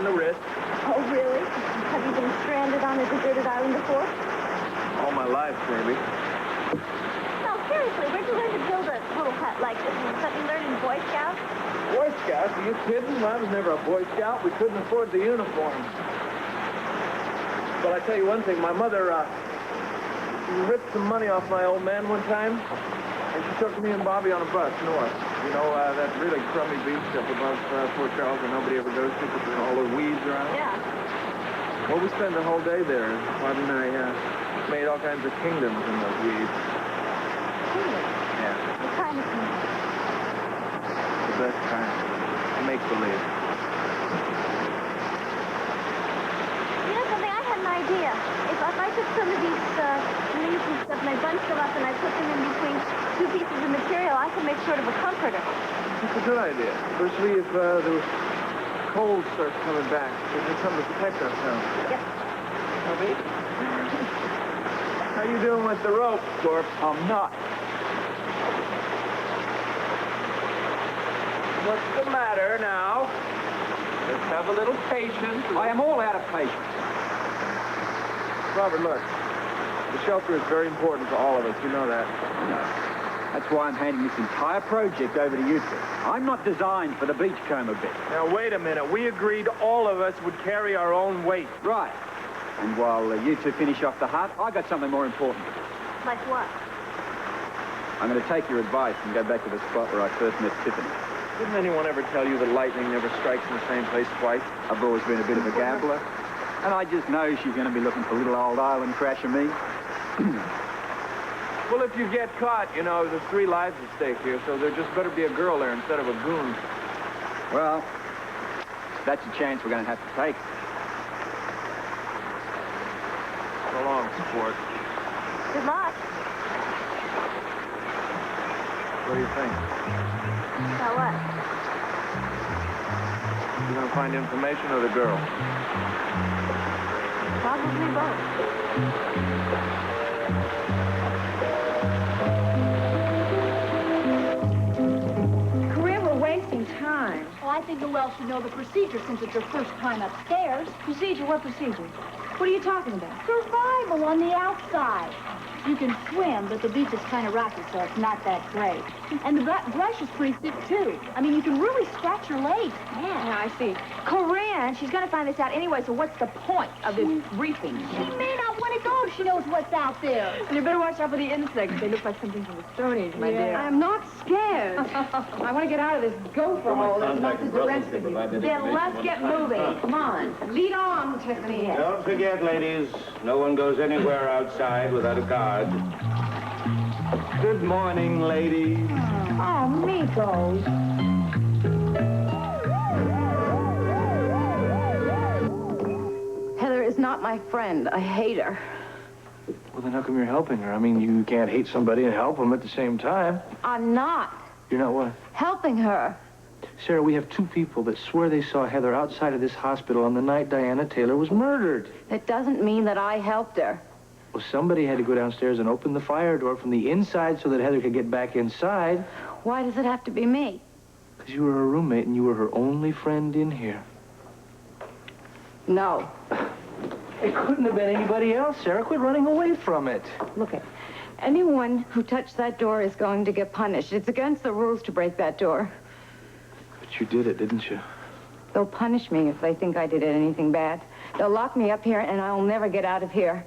the wrist. Oh, really? Have you been stranded on a deserted island before? All my life, maybe. No, seriously, where'd you learn to build a little hut like this? Something you learned in Boy Scouts? Boy Scouts? Are you kidding? Well, I was never a Boy Scout. We couldn't afford the uniform. But I tell you one thing, my mother, ripped some money off my old man one time, and she took me and Bobbie on a bus north. You know, that really crummy beach up above Fort Charles that nobody ever goes to because there's all those weeds around. Yeah. Well, we spent the whole day there. Bob and I made all kinds of kingdoms in those weeds. Kingdoms? Yeah. What kind of kingdom? The best kind. Make-believe. You know something? I had an idea. If I took some of these leaves and stuff and I bunched them up and I put them in between two pieces of material, I could make sort of a comforter. That's a good idea. Especially if the cold starts coming back. There's something to protect ourselves. Yep. Bobbie? How you doing with the rope, Corp? I'm not. What's the matter now? Let's have a little patience. I am all out of patience. Robert, look. The shelter is very important to all of us. You know that. That's why I'm handing this entire project over to you two. I'm not designed for the beachcomber bit. Now, wait a minute. We agreed all of us would carry our own weight. Right. And while you two finish off the hut, I got something more important. Like what? I'm going to take your advice and go back to the spot where I first met Tiffany. Didn't anyone ever tell you that lightning never strikes in the same place twice? I've always been a bit of a gambler, and I just know she's going to be looking for little old island crash of me. Well, if you get caught, you know, there's 3 lives at stake here, so there just better be a girl there instead of a goon. Well, that's a chance we're going to have to take. So long, sport. Good luck. What do you think? About what? You gonna find information or the girl? Probably both. Corinne, we're wasting time. Well, I think Noelle should know the procedure since it's her first time upstairs. Procedure? What procedure? What are you talking about? Survival on the outside. You can swim, but the beach is kind of rocky, so it's not that great. And the brush is pretty thick, too. I mean, you can really scratch your legs. Yeah, I see. Corinne, she's going to find this out anyway, so what's the point of this briefing? She may not want to go if she knows what's out there. You better watch out for the insects. They look like something from the Stone Age, my dear. I'm not scared. I want to get out of this gopher hole that's not the rest of you. Then let's get moving. Come on. Lead on, Tiffany. Don't forget, ladies, no one goes anywhere outside without a guard. Good morning, ladies. Oh, Miko. Heather is not my friend. I hate her. Well, then how come you're helping her? I mean, you can't hate somebody and help them at the same time. I'm not You're not what? helping her. Sarah, we have 2 people that swear they saw Heather outside of this hospital on the night Diana Taylor was murdered. That doesn't mean that I helped her. Well, somebody had to go downstairs and open the fire door from the inside so that Heather could get back inside. Why does it have to be me? Because you were her roommate and you were her only friend in here. No. It couldn't have been anybody else, Sarah. Quit running away from it. Look, anyone who touched that door is going to get punished. It's against the rules to break that door. But you did it, didn't you? They'll punish me if they think I did anything bad. They'll lock me up here, and I'll never get out of here.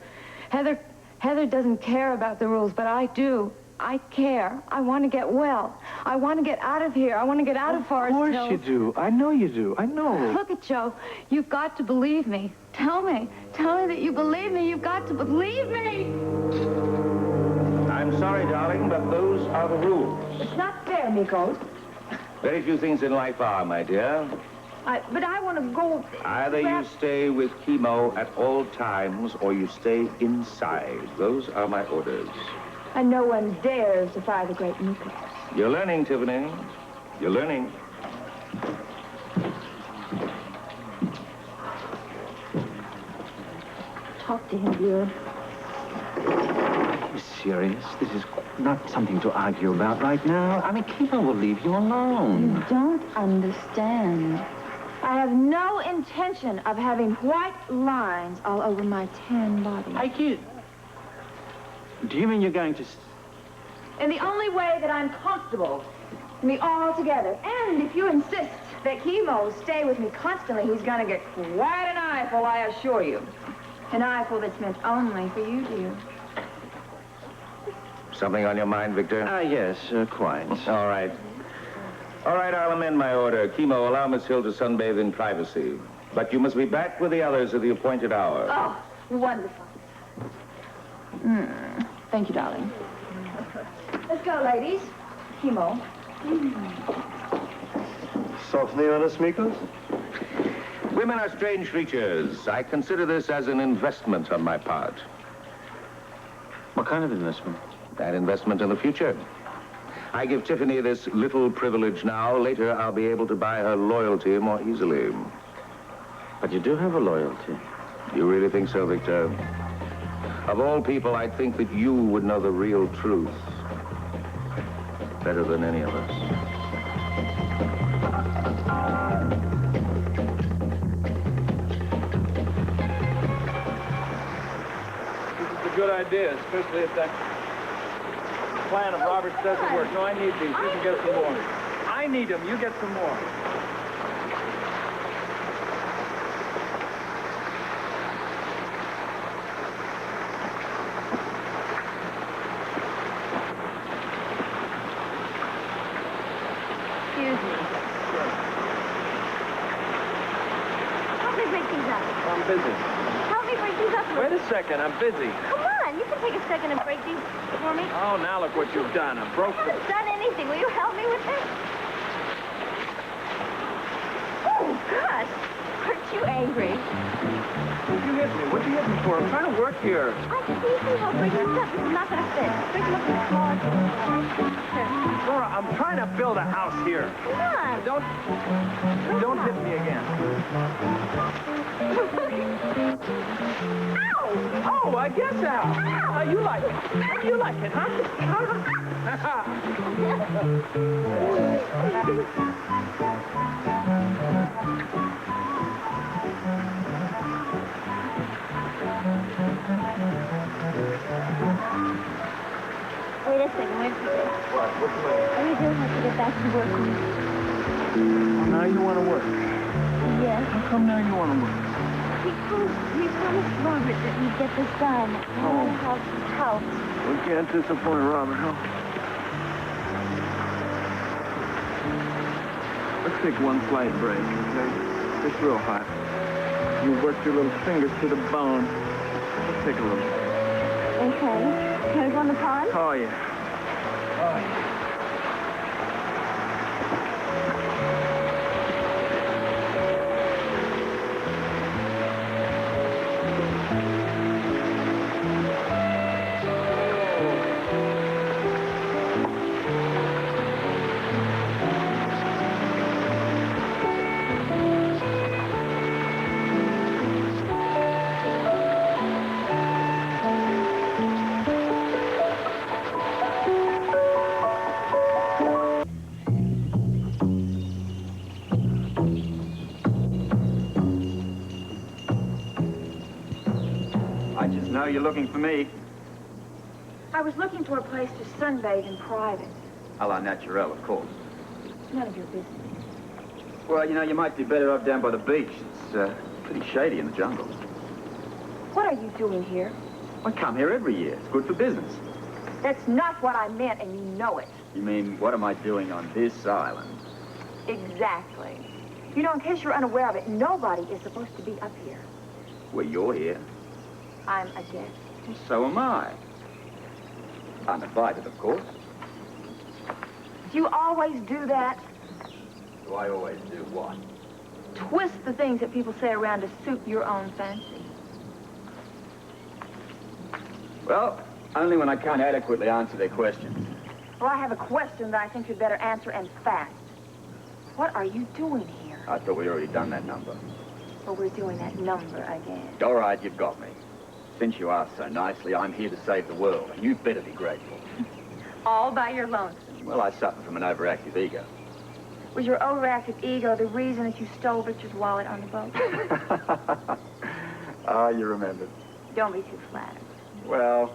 Heather doesn't care about the rules, but I do. I care. I want to get well. I want to get out of here. I want to get out of Forest Hills. Of course you do. I know you do. I know. Look at Joe. You've got to believe me. Tell me that you believe me. You've got to believe me. I'm sorry, darling, but those are the rules. It's not fair, Miko. Very few things in life are, my dear. But I want to go... Either you stay with chemo at all times or you stay inside. Those are my orders. And no one dares defy the great Miko. You're learning, Tiffany. You're learning. Talk to him, dear. Are you serious? This is not something to argue about right now. I mean, chemo will leave you alone. You don't understand. I have no intention of having white lines all over my tan body. Hey, kid. Do you mean you're going to... In the only way that I'm comfortable to be all together. And if you insist that Chemo stay with me constantly, he's gonna get quite an eyeful, I assure you. An eyeful that's meant only for you, dear. Something on your mind, Victor? Yes, quite. All right. All right, I'll amend my order. Chemo, allow Miss Hill to sunbathe in privacy. But you must be back with the others at the appointed hour. Oh, wonderful. Thank you, darling. Let's go, ladies. Chemo. Softly on us, Mikos? Women are strange creatures. I consider this as an investment on my part. What kind of investment? That investment in the future. I give Tiffany this little privilege now. Later, I'll be able to buy her loyalty more easily. But you do have a loyalty. You really think so, Victor? Of all people, I think that you would know the real truth better than any of us. This is a good idea, especially if that plan of Robert's doesn't work. No, I need these. You can get some more. I need them. You get some more. Excuse me. Help me break these up. I'm busy. Help me break these up. Wait a second. I'm busy. Come on. You can take a second and break these for me. Oh, now look what you've done. I broke I them. haven't done anything. Will you help me with this? Oh, gosh. Aren't you angry? You hit me. What'd you hit me for? I'm trying to work here. I can easily help break these up. This is not going to fit. Break them up in the closet. Here. Laura, I'm trying to build a house here. Come on. Don't hit me again. Ow! Oh, I guess Al. You like it. You like it, huh? Wait a second. Wait a second. What? What's the matter? I really do have to get back to work. Oh, now you want to work. Yes. How come now you want to work? Because we promised Robert that we'd get this done. I want to have some help. We can't disappoint Robert, huh? Let's take one slight break, okay? It's real hot. You worked your little fingers to the bone. Let's take a little. Okay. Can we go in the pond? Oh, yeah. Oh, yeah. No, you're looking for me. I was looking for a place to sunbathe in private. A la naturelle, of course. It's none of your business. Well, you know, you might be better off down by the beach. It's pretty shady in the jungle. What are you doing here? I come here every year. It's good for business. That's not what I meant, and you know it. You mean, what am I doing on this island? Exactly. You know, in case you're unaware of it, nobody is supposed to be up here. Well, you're here. I'm a guest. So am I. Uninvited, of course. Do you always do that? Do I always do what? Twist the things that people say around to suit your own fancy. Well, only when I can't adequately answer their questions. Well, I have a question that I think you'd better answer, and fast. What are you doing here? I thought we'd already done that number. Well, we're doing that number again. All right, you've got me. Since you asked so nicely, I'm here to save the world, and you'd better be grateful. All by your lonesome. Well, I suffer from an overactive ego. Was your overactive ego the reason that you stole Richard's wallet on the boat? Ah, you remembered. Don't be too flattered. Well,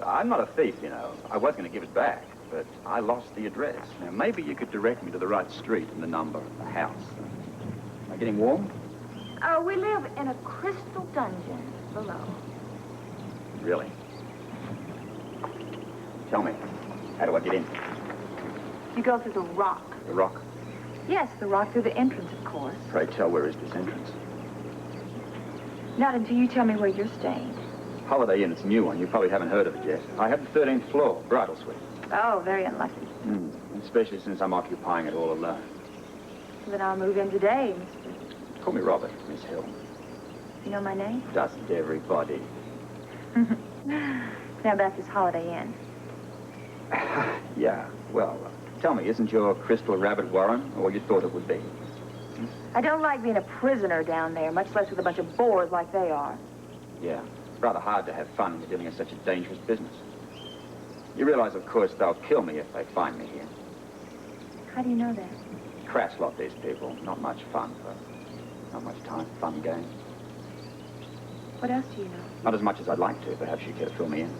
I'm not a thief, you know. I was going to give it back, but I lost the address. Now, maybe you could direct me to the right street and the number of the house. Am I getting warm? Oh, we live in a crystal dungeon below. Really? Tell me, how do I get in? You go through the rock. The rock? Yes, the rock through the entrance, of course. Pray tell, where is this entrance? Not until you tell me where you're staying. Holiday Inn, it's a new one. You probably haven't heard of it yet. I have the 13th floor, bridal suite. Oh, very unlucky. Especially since I'm occupying it all alone. Then I'll move in today, Mr. Call me Robert, Miss Hill. You know my name? Doesn't everybody? Now about this Holiday Inn. Yeah, well, tell me, isn't your crystal rabbit warren all you thought it would be? I don't like being a prisoner down there, much less with a bunch of bores like they are. Yeah, it's rather hard to have fun when you're dealing in such a dangerous business. You realize, of course, they'll kill me if they find me here. How do you know that? Crass lot, these people. Not much fun, but not much time for fun games. What else do you know? Not as much as I'd like to. Perhaps you care to fill me in.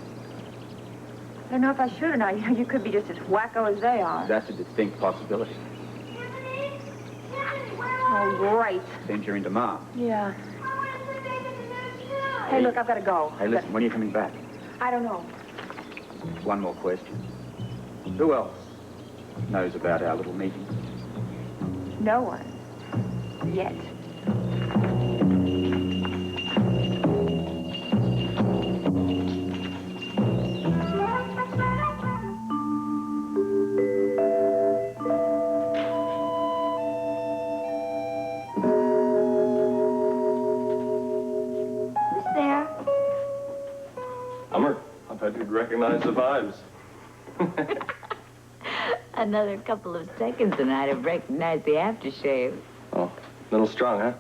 I don't know if I should or not. You know, you could be just as wacko as they are. That's a distinct possibility. Oh, great. Seems you're in demand. Yeah. Hey, look, I've got to go. Hey, listen, when are you coming back? I don't know. One more question. Who else knows about our little meeting? No one. Yet. Recognize the vibes. Another couple of seconds and I'd have recognized the aftershave. Oh, a little strong, huh?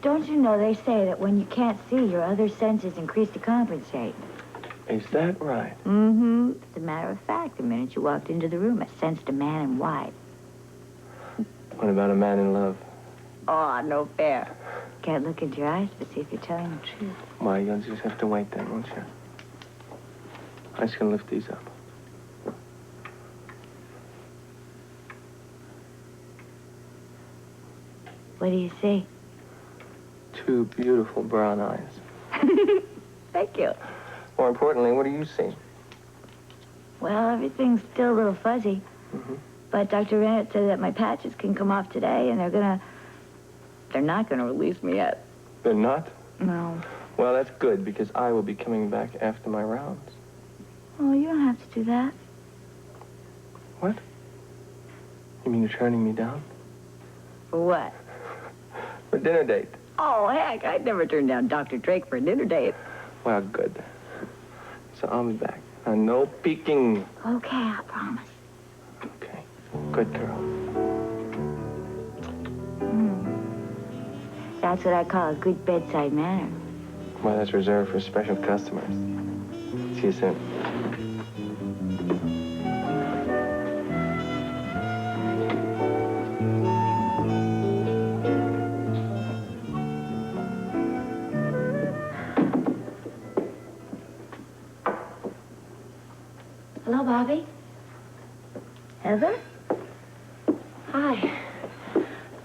Don't you know they say that when you can't see, your other senses increase to compensate? Is that right? Mm-hmm. As a matter of fact, the minute you walked into the room, I sensed a man in white. What about a man in love? Oh, no fair. Can't look into your eyes to see if you're telling the truth. Why, you'll just have to wait then, won't you? I'm just gonna lift these up. What do you see? Two beautiful brown eyes. Thank you. More importantly, what do you see? Well, everything's still a little fuzzy. Mm-hmm. But Dr. Rennett said that my patches can come off today, and they're not gonna release me yet. They're not? No. Well, that's good, because I will be coming back after my rounds. Oh, you don't have to do that. What? You mean you're turning me down? For what? For a dinner date. Oh, heck, I'd never turn down Dr. Drake for a dinner date. Well, good. So I'll be back. Now, no peeking. Okay, I promise. Okay. Good girl. That's what I call a good bedside manner. Well, that's reserved for special customers. See you soon. Hello, Bobbie. Heather? Hi.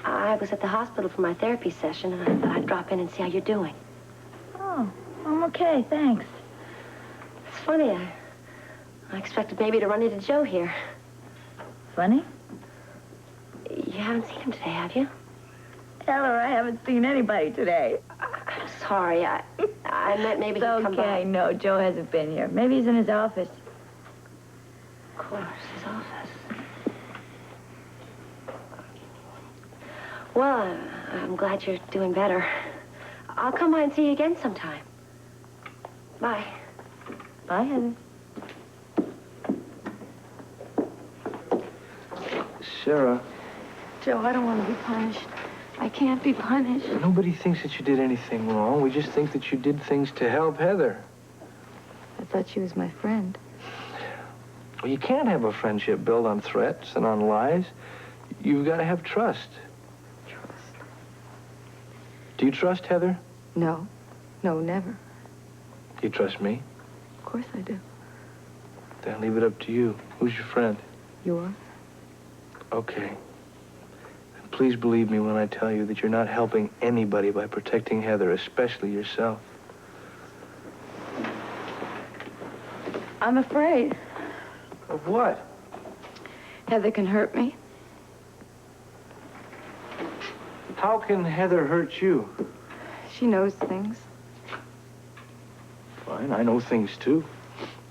I was at the hospital for my therapy session, and I thought I'd drop in and see how you're doing. Oh, I'm okay, thanks. It's funny, I expected maybe to run into Joe here. Funny? You haven't seen him today, have you? Heather, I haven't seen anybody today. I'm sorry. I meant maybe he'd come by. Okay, no, Joe hasn't been here. Maybe he's in his office. Of course, his office. Well, I'm glad you're doing better. I'll come by and see you again sometime. Bye. Bye, Heather. Sarah. Joe, I don't want to be punished. I can't be punished. Nobody thinks that you did anything wrong. We just think that you did things to help Heather. I thought she was my friend. Well, you can't have a friendship built on threats and on lies. You've got to have trust. Trust. Do you trust Heather? No. No, never. Do you trust me? Of course I do. Then I'll leave it up to you. Who's your friend? You are? Okay. And please believe me when I tell you that you're not helping anybody by protecting Heather, especially yourself. I'm afraid. Of what? Heather can hurt me. How can Heather hurt you? She knows things. Fine, I know things too.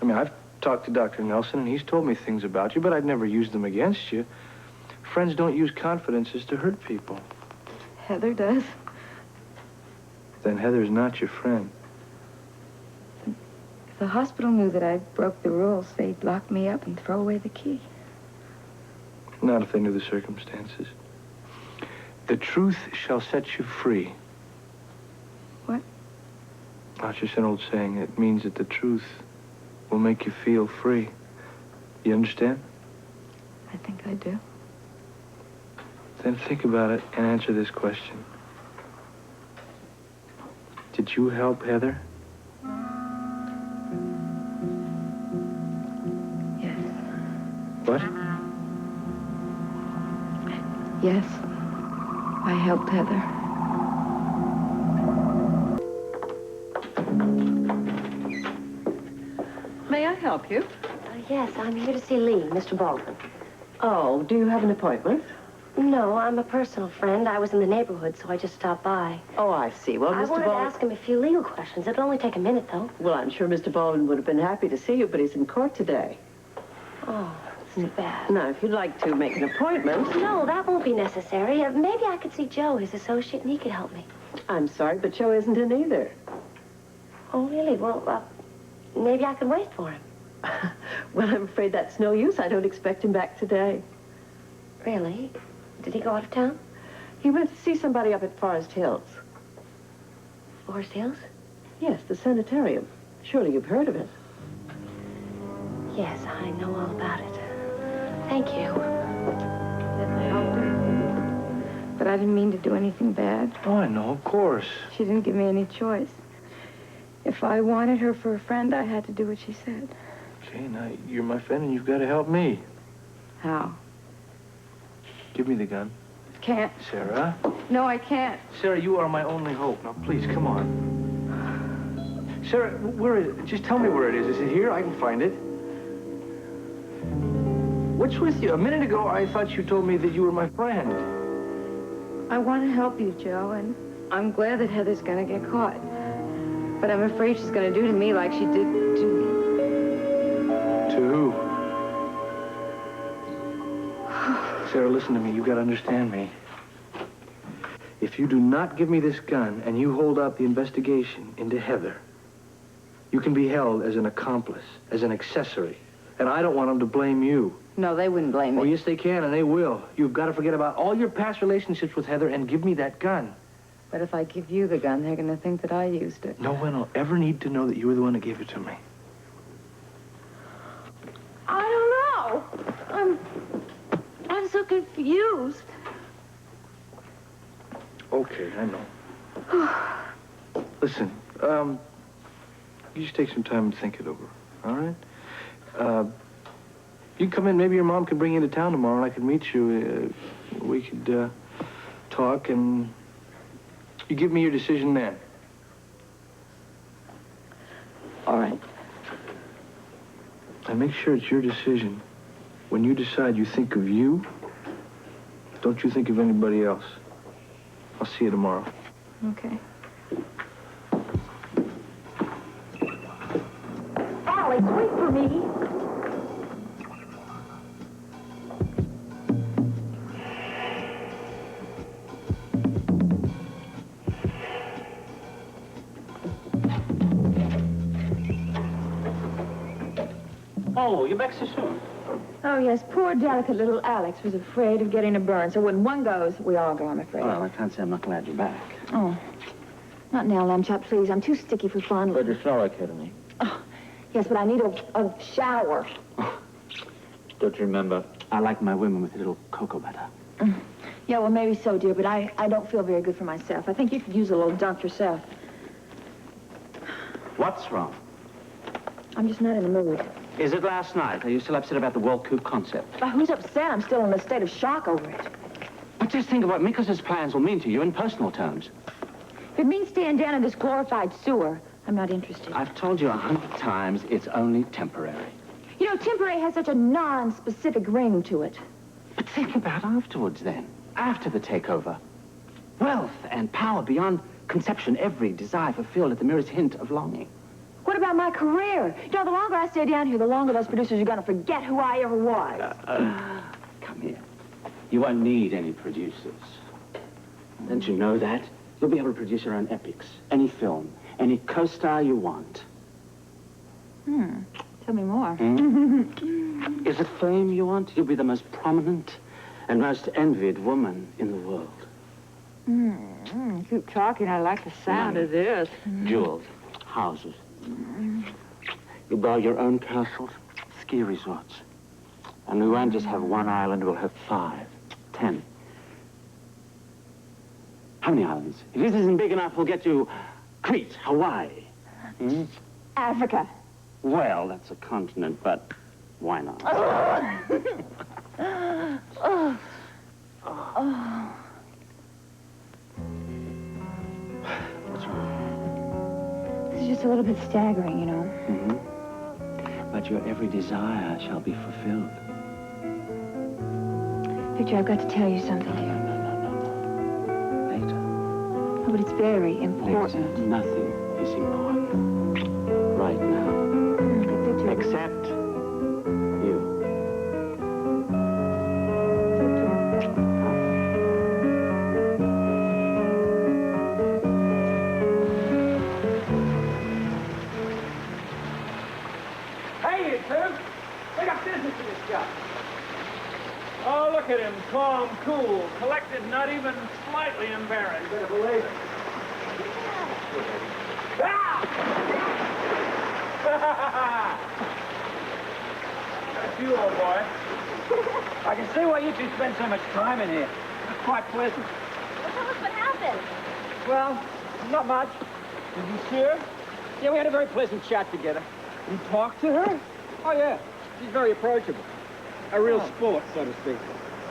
I mean, I've talked to Dr. Nelson, and he's told me things about you, but I'd never used them against you. Friends don't use confidences to hurt people. Heather does. Then Heather's not your friend. If the hospital knew that I broke the rules, they'd lock me up and throw away the key. Not if they knew the circumstances. The truth shall set you free. What? That's just an old saying. It means that the truth will make you feel free. You understand? I think I do. Then think about it and answer this question. Did you help Heather? Yes. What? Yes. I helped Heather. May I help you? Yes, I'm here to see Lee, Mr. Baldwin. Oh, do you have an appointment? No, I'm a personal friend. I was in the neighborhood, so I just stopped by. Oh, I see. Well, I Mr. wanted to Baldwin... ask him a few legal questions. It'll only take a minute, though. Well, I'm sure Mr. Baldwin would have been happy to see you, but he's in court today. Oh, that's too bad. Now, if you'd like to make an appointment... No, that won't be necessary. Maybe I could see Joe, his associate, and he could help me. I'm sorry, but Joe isn't in either. Oh, really? Well, maybe I could wait for him. Well, I'm afraid that's no use. I don't expect him back today. Really? Did he go out of town? He went to see somebody up at Forest Hills. Forest Hills? Yes, the sanitarium. Surely you've heard of it. Yes, I know all about it. Thank you. I helped her. But I didn't mean to do anything bad. Oh, I know, of course. She didn't give me any choice. If I wanted her for a friend, I had to do what she said. Okay, now, you're my friend and you've got to help me. How? Give me the gun. Can't. Sarah? No, I can't. Sarah, you are my only hope. Now, please, come on. Sarah, where is it? Just tell me where it is. Is it here? I can find it. What's with you? A minute ago, I thought you told me that you were my friend. I want to help you, Joe, and I'm glad that Heather's going to get caught. But I'm afraid she's going to do to me like she did to... To who? Sarah, listen to me. You've got to understand me. If you do not give me this gun and you hold out the investigation into Heather, you can be held as an accomplice, as an accessory. And I don't want them to blame you. No, they wouldn't blame me. Oh, yes, they can, and they will. You've got to forget about all your past relationships with Heather and give me that gun. But if I give you the gun, they're going to think that I used it. No one will ever need to know that you were the one that gave it to me. I don't know. I'm so confused. Okay, I know. Listen, you just take some time and think it over, all right? You come in, maybe your mom can bring you into town tomorrow and I could meet you. We could talk and you give me your decision then. All right. And make sure it's your decision. When you decide you think of you, don't you think of anybody else. I'll see you tomorrow. Okay. Alex, wait for me. Oh, you're back so soon. Oh, yes, poor, delicate little Alex was afraid of getting a burn. So when one goes, we all go, I'm afraid. Well, I can't say I'm not glad you're back. Oh, not now, lamb chop, please. I'm too sticky for fun. But it's all okay to me. Oh, yes, but I need a shower. Don't you remember? I like my women with a little cocoa butter. Yeah, well, maybe so, dear, but I don't feel very good for myself. I think you could use a little dunk yourself. What's wrong? I'm just not in the mood. Is it last night? Are you still upset about the wall coupe concept? But who's upset? I'm still in a state of shock over it. But just think of what Mikos's plans will mean to you in personal terms. If it means staying down in this glorified sewer, I'm not interested. I've told you 100 times it's only temporary. You know, temporary has such a non-specific ring to it. But think about afterwards, then. After the takeover. Wealth and power beyond conception, every desire fulfilled at the merest hint of longing. What about my career? You know, the longer I stay down here, the longer those producers are going to forget who I ever was. Come here. You won't need any producers. Don't you know that? You'll be able to produce your own epics, any film, any co-star you want. Tell me more. Is it fame you want? You'll be the most prominent and most envied woman in the world. Keep talking. I like the sound of this. Jewels, houses. You'll build your own castles, ski resorts. And we won't just have one island, we'll have 5, 10. How many islands? If this isn't big enough, we'll get you Crete, Hawaii. Africa. Well, that's a continent, but why not? What's wrong? It's just a little bit staggering, you know. But your every desire shall be fulfilled. Victor, I've got to tell you something, dear. No. Later. Oh, but it's very important. Later. Nothing is important. Right now. Victor. Except you. Hey, you two! We got business to discuss. Oh, look at him. Calm, cool, collected, not even slightly embarrassed. You better believe it. Ah! That's you, old boy. I can see why you two spend so much time in here. It's quite pleasant. Well, tell us what happened. Well, not much. Did you see her? Yeah, we had a very pleasant chat together. You talked to her? Oh, yeah. She's very approachable. A real sport, so to speak.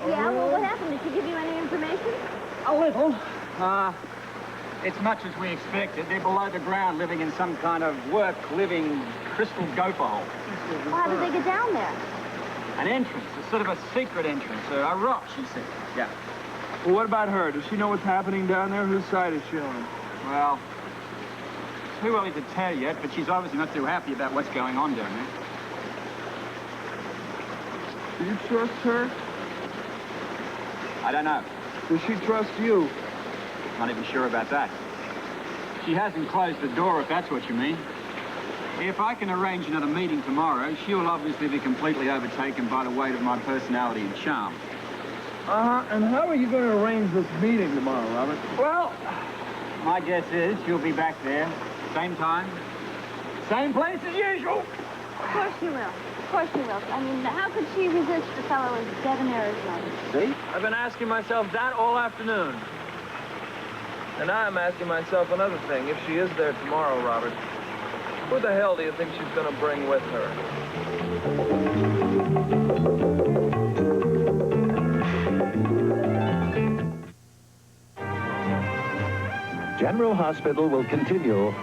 Yeah, well, what happened? Did she give you any information? A little. It's much as we expected. They're below the ground, living in some kind of work-living crystal gopher hole. Well, how did they get down there? An entrance, a sort of a secret entrance, a rock, she said. Yeah. Well, what about her? Does she know what's happening down there? Whose side is she on? Well, too early to tell yet, but she's obviously not too happy about what's going on down there. Do you trust her? I don't know. Does she trust you? Not even sure about that. She hasn't closed the door, if that's what you mean. If I can arrange another meeting tomorrow, she'll obviously be completely overtaken by the weight of my personality and charm. And how are you going to arrange this meeting tomorrow, Robert? Well, my guess is she'll be back there, same time, same place as usual. Of course she will. Of course she will. I mean, how could she resist a fellow as debonair as Robert? See? I've been asking myself that all afternoon. And now I'm asking myself another thing. If she is there tomorrow, Robert, who the hell do you think she's going to bring with her? General Hospital will continue